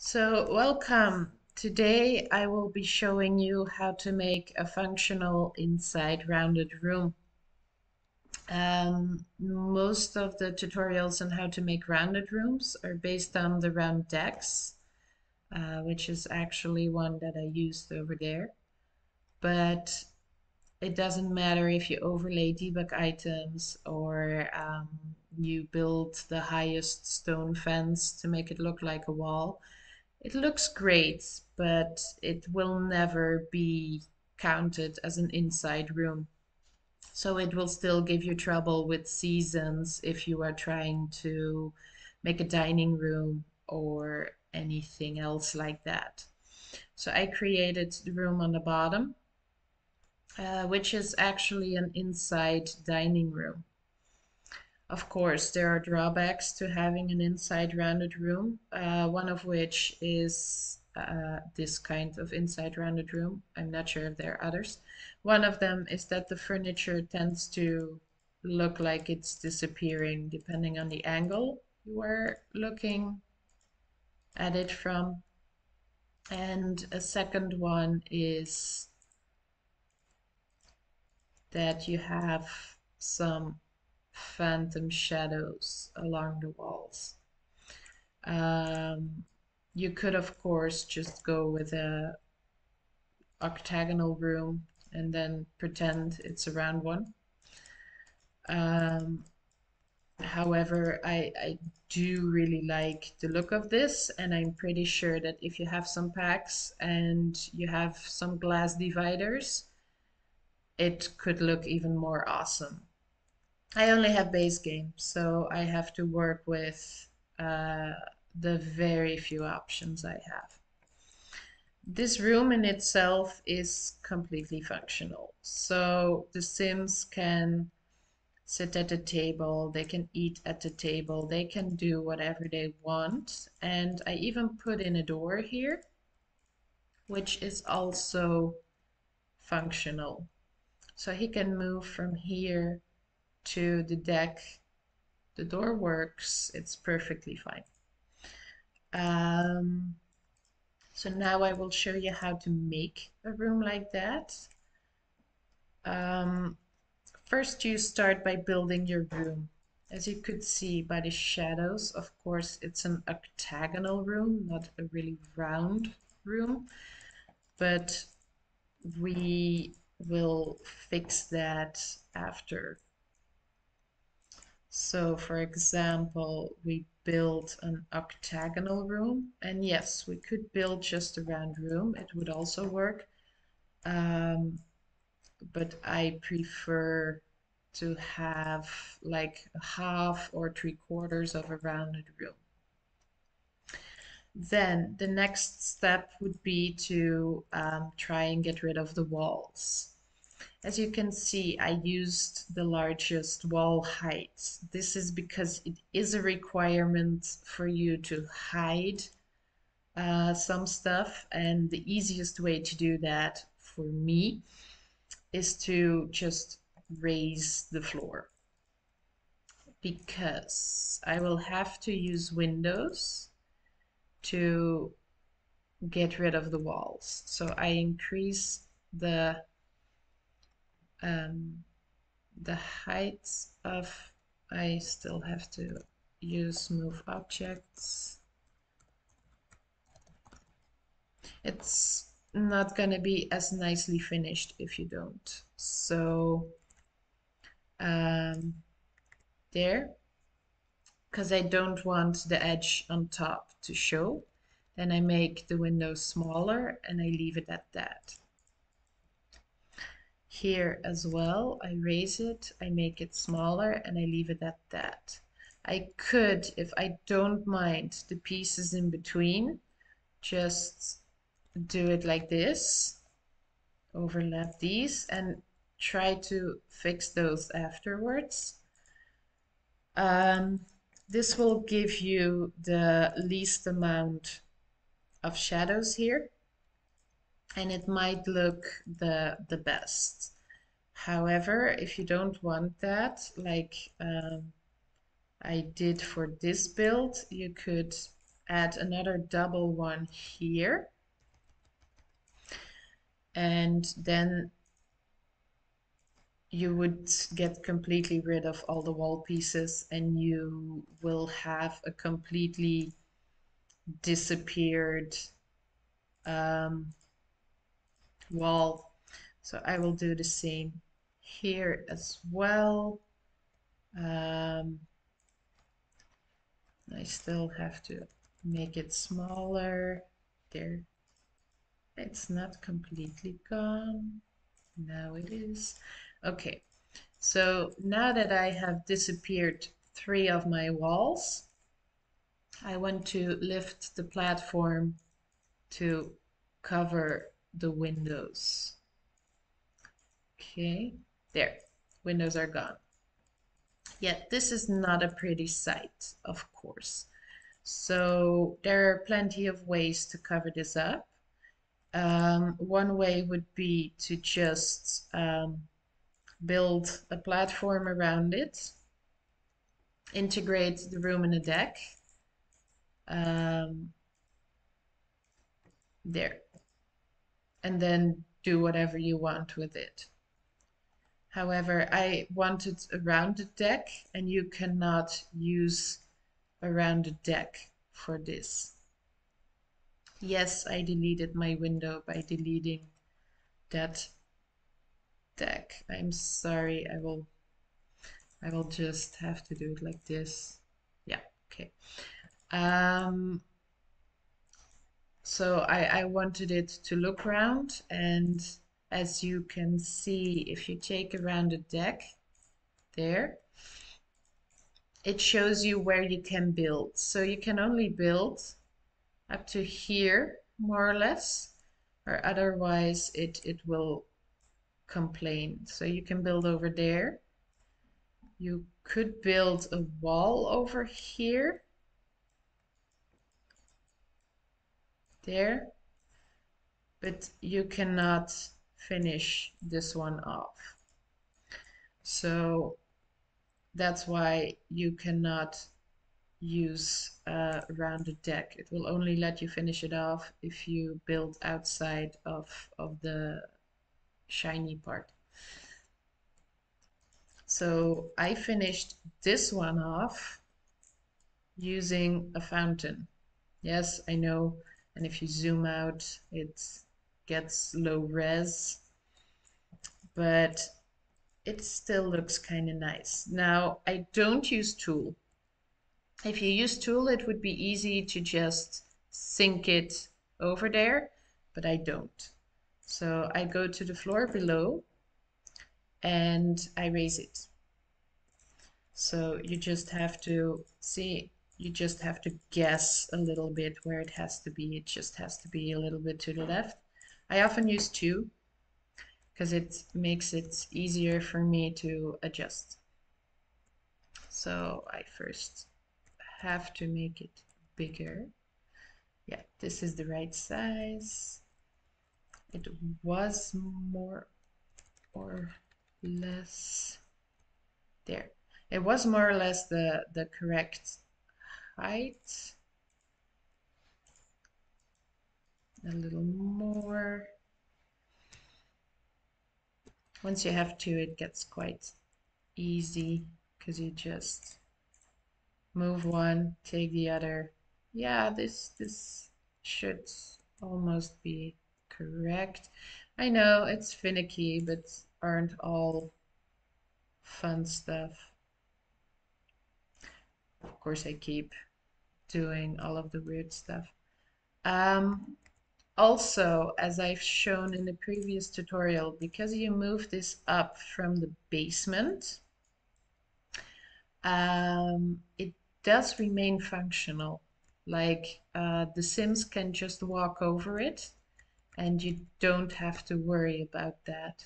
So, welcome. Today I will be showing you how to make a functional inside rounded room. Most of the tutorials on how to make rounded rooms are based on the round decks, which is actually one that I used over there. But it doesn't matter if you overlay debug items or you build the highest stone fence to make it look like a wall. It looks great, but it will never be counted as an inside room. So it will still give you trouble with seasons if you are trying to make a dining room or anything else like that. So I created the room on the bottom, which is actually an inside dining room. Of course, there are drawbacks to having an inside rounded room, one of which is this kind of inside rounded room. I'm not sure if there are others. One of them is that the furniture tends to look like it's disappearing depending on the angle you are looking at it from. And a second one is that you have some phantom shadows along the walls. Um, you could, of course, just go with a octagonal room and then pretend it's a round one. Um, However, I do really like the look of this, and I'm pretty sure that if you have some packs and you have some glass dividers, it could look even more awesome. I only have base game, so I have to work with the very few options I have. This room in itself is completely functional. So the Sims can sit at the table, they can eat at the table, they can do whatever they want. And I even put in a door here, which is also functional. So he can move from here to the deck. The door works, it's perfectly fine. So now I will show you how to make a room like that. First you start by building your room. As you could see by the shadows, of course, it's an octagonal room, not a really round room, but we will fix that after. So for example, we built an octagonal room, and yes, we could build just a round room. It would also work. But I prefer to have like a half or 3/4 of a rounded room. Then the next step would be to try and get rid of the walls. As you can see, I used the largest wall height. This is because it is a requirement for you to hide some stuff, and the easiest way to do that for me is to just raise the floor, because I will have to use windows to get rid of the walls. So I increase um, the height of, I still have to use move objects. It's not gonna be as nicely finished if you don't. So there, because I don't want the edge on top to show, then I make the window smaller and I leave it at that. Here as well, I raise it, I make it smaller, and I leave it at that. I could, if I don't mind the pieces in between, just do it like this, overlap these, and try to fix those afterwards. This will give you the least amount of shadows here, and it might look the best. However, if you don't want that, like I did for this build, you could add another double one here. And then you would get completely rid of all the wall pieces and you will have a completely disappeared wall. So I will do the same here as well. I still have to make it smaller. There. It's not completely gone. Now it is. Okay. So now that I have disappeared 3 of my walls, I want to lift the platform to cover the windows. Okay, there, windows are gone. Yet this is not a pretty sight, of course. So there are plenty of ways to cover this up. One way would be to just build a platform around it, integrate the room and the deck. There. And then do whatever you want with it. However, I wanted a rounded deck, and you cannot use a rounded deck for this. Yes, I deleted my window by deleting that deck. I'm sorry, I will just have to do it like this. Yeah, okay. So I wanted it to look round, and as you can see, if you take a rounded deck there, it shows you where you can build. So you can only build up to here, more or less, or otherwise it will complain. So you can build over there. You could build a wall over here. There. But you cannot finish this one off. So that's why you cannot use a rounded deck. It will only let you finish it off if you build outside of the shiny part. So I finished this one off using a fountain. Yes, I know, and if you zoom out, it gets low res, but it still looks kind of nice. Now, I don't use tool. If you use tool, it would be easy to just sink it over there, but I don't. So I go to the floor below and I raise it. So you just have to see, you just have to guess a little bit where it has to be. It just has to be a little bit to the left. I often use 2 because it makes it easier for me to adjust. So I first have to make it bigger. Yeah, this is the right size. It was more or less there. It was more or less the correct height. A little more. Once you have 2, it gets quite easy because you just move one, take the other. Yeah, this should almost be correct. I know it's finicky, but aren't all fun stuff. Of course, I keep doing all of the weird stuff. Also, as I've shown in the previous tutorial, because you move this up from the basement, it does remain functional. Like the Sims can just walk over it and you don't have to worry about that.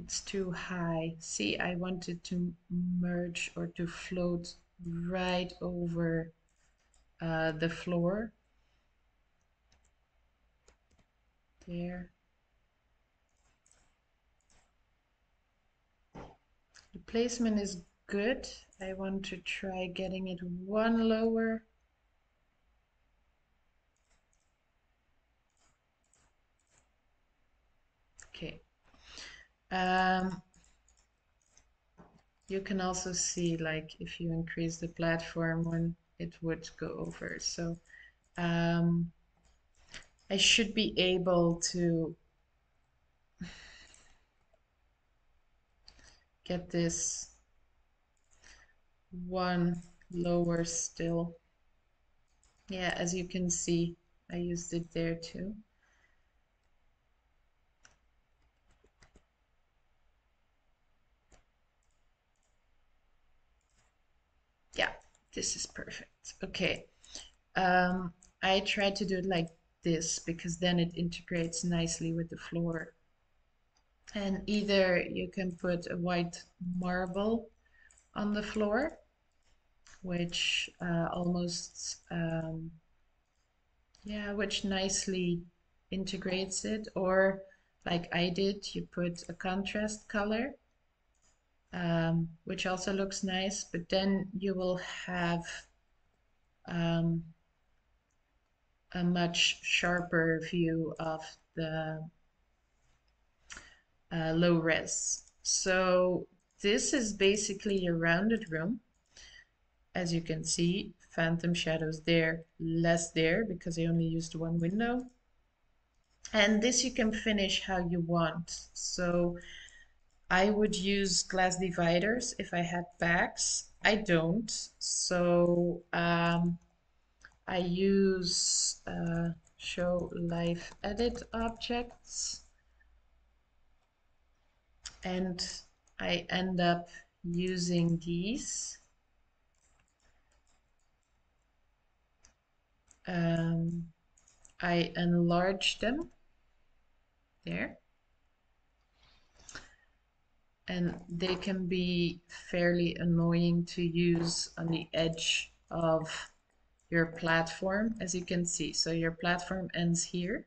It's too high. See, I wanted to merge or to float right over the floor. There. The placement is good. I want to try getting it one lower. Okay. You can also see, like, if you increase the platform when it would go over. So I should be able to get this one lower still. Yeah, as you can see, I used it there too. Yeah, this is perfect. Okay. I tried to do it like this because then it integrates nicely with the floor. And either you can put a white marble on the floor, which almost, yeah, which nicely integrates it, or like I did, you put a contrast color, which also looks nice, but then you will have um, a much sharper view of the low res. So this is basically a rounded room. As you can see, phantom shadows there, less there because I only used one window. And this you can finish how you want. So I would use glass dividers if I had backs. I don't. So I use show live edit objects, and I end up using these. I enlarge them there, and they can be fairly annoying to use on the edge of your platform, as you can see. So your platform ends here,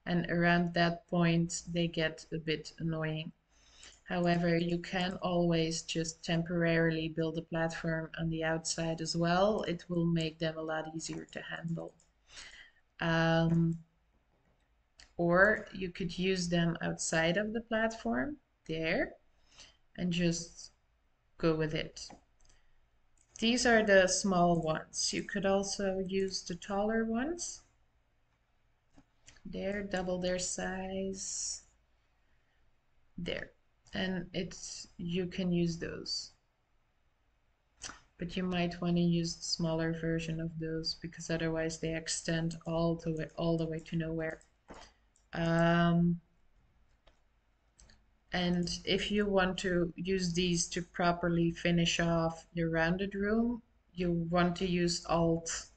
and around that point they get a bit annoying. However, you can always just temporarily build a platform on the outside as well. It will make them a lot easier to handle. Or you could use them outside of the platform there and just go with it. These are the small ones. You could also use the taller ones. There, double their size. There. And you can use those. But you might want to use the smaller version of those because otherwise they extend all the way to nowhere. And if you want to use these to properly finish off your rounded room, you want to use Alt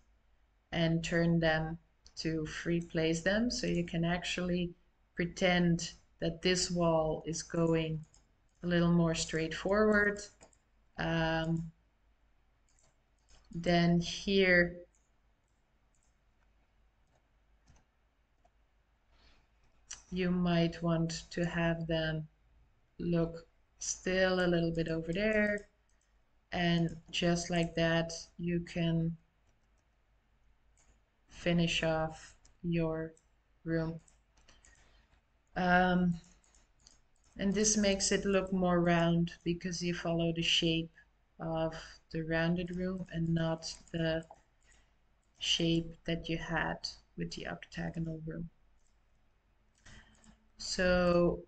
and turn them to free place them, so you can actually pretend that this wall is going a little more straightforward. Then here you might want to have them look still a little bit over there, and just like that you can finish off your room. And this makes it look more round because you follow the shape of the rounded room and not the shape that you had with the octagonal room. So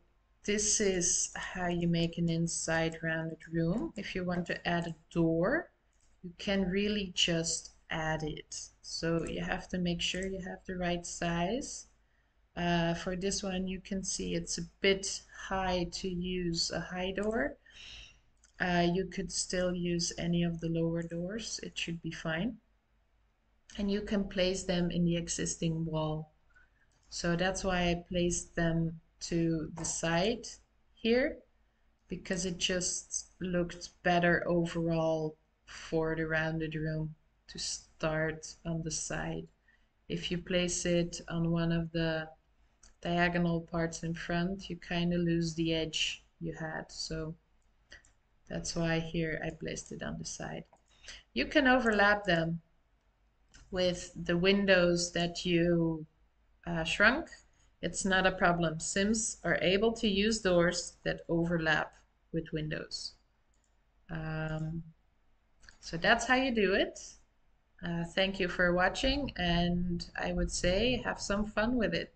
this is how you make an inside rounded room. If you want to add a door, you can really just add it. So you have to make sure you have the right size. For this one, you can see it's a bit high to use a high door. You could still use any of the lower doors. It should be fine. And you can place them in the existing wall. So that's why I placed them to the side here, because it just looked better overall for the rounded room to start on the side. If you place it on one of the diagonal parts in front, you kind of lose the edge you had. So That's why here I placed it on the side. You can overlap them with the windows that you shrunk. It's not a problem. Sims are able to use doors that overlap with windows. So that's how you do it. Thank you for watching, and I would say have some fun with it.